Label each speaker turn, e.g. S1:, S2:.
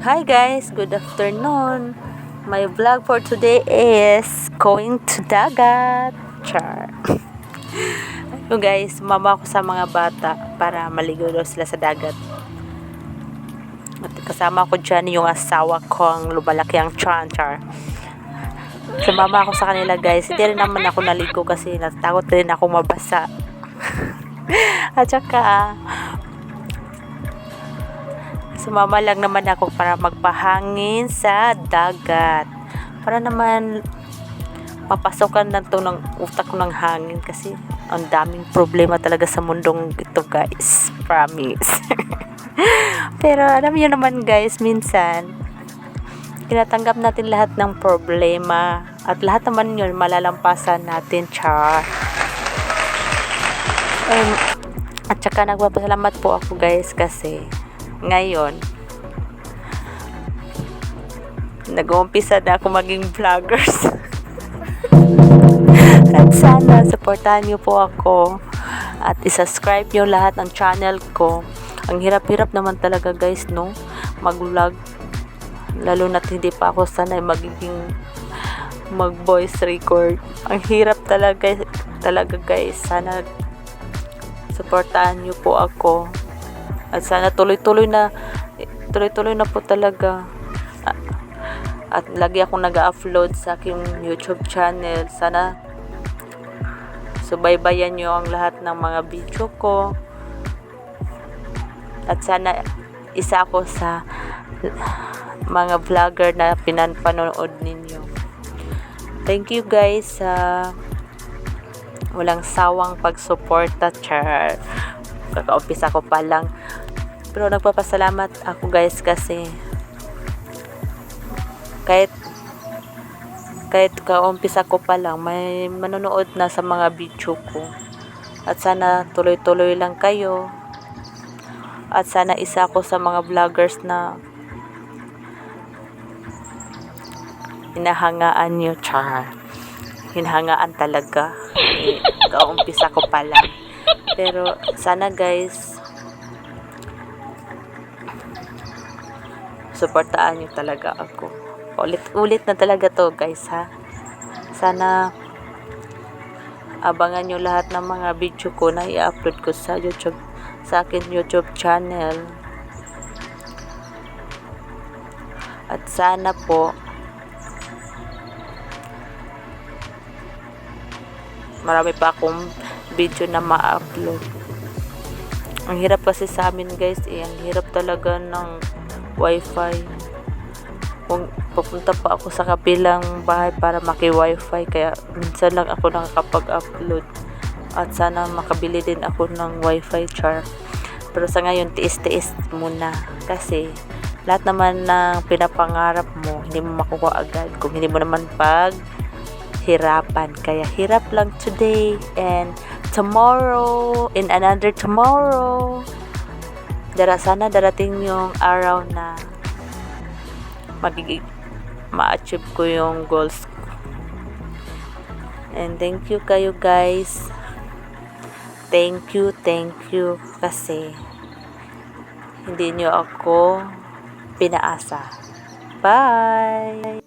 S1: Hi guys, good afternoon. My vlog for today is going to dagat. Char. So guys, mama ako sa mga bata para maligo daw sila sa dagat. At kasama ko dyan yung asawa ko, ang lumalaki ang char. Sumama ako sa kanila guys. Hindi rin naman ako naligo kasi natakot rin ako mabasa. At saka sumama lang naman ako para magpahangin sa dagat. Para naman mapasokan na to ng utak ko ng hangin kasi ang daming problema talaga sa mundong ito guys. Promise. Pero alam niyo naman guys, minsan tinatanggap natin lahat ng problema at lahat naman yun malalampasan natin, char. At saka nagpapasalamat po ako guys kasi ngayon nag-uumpisa na ako maging vloggers. At sana supportahan niyo po ako at isubscribe niyo lahat ng channel ko. Ang hirap-hirap naman talaga guys, no, mag-vlog, lalo na't hindi pa ako sanay mag voice record. Ang hirap talaga guys. Sana supportahan niyo po ako at sana tuloy-tuloy na po talaga. At lagi akong nag-upload sa aking YouTube channel. Sana subaybayan nyo ang lahat ng mga video ko. At sana isa ako sa mga vlogger na pinapanood ninyo. Thank you guys sa walang sawang pagsuporta, char. Kaka-umpisa ko pa lang. Pero nagpapasalamat ako guys kasi kahit kaumpisa ko pa lang may manonood na sa mga video ko. At sana tuloy-tuloy lang kayo. At sana isa ako sa mga vloggers na hinahangaan nyo, char. Hinahangaan talaga. Kaumpisa ko pa lang. Pero sana guys suportaan nyo talaga ako. Ulit na talaga to guys, ha. Sana abangan nyo lahat ng mga video ko na i-upload ko sa YouTube, sa akin YouTube channel. At sana po marami pa akong video na ma-upload. Ang hirap kasi sa amin guys, ang hirap talaga ng wifi. Kung pupunta pa ako sa kabilang bahay para maki-wifi, kaya minsan lang ako nakakapag-upload. At sana makabili din ako ng wifi, char. Pero sa ngayon, tiis-tiis muna. Kasi lahat naman ng pinapangarap mo, hindi mo makukuha agad kung hindi mo naman paghirapan. Kaya hirap lang today and tomorrow and another tomorrow. Sana darating yung araw na ma-achieve ko yung goals ko. And thank you kayo guys. Thank you kasi hindi nyo ako pinaasa. Bye!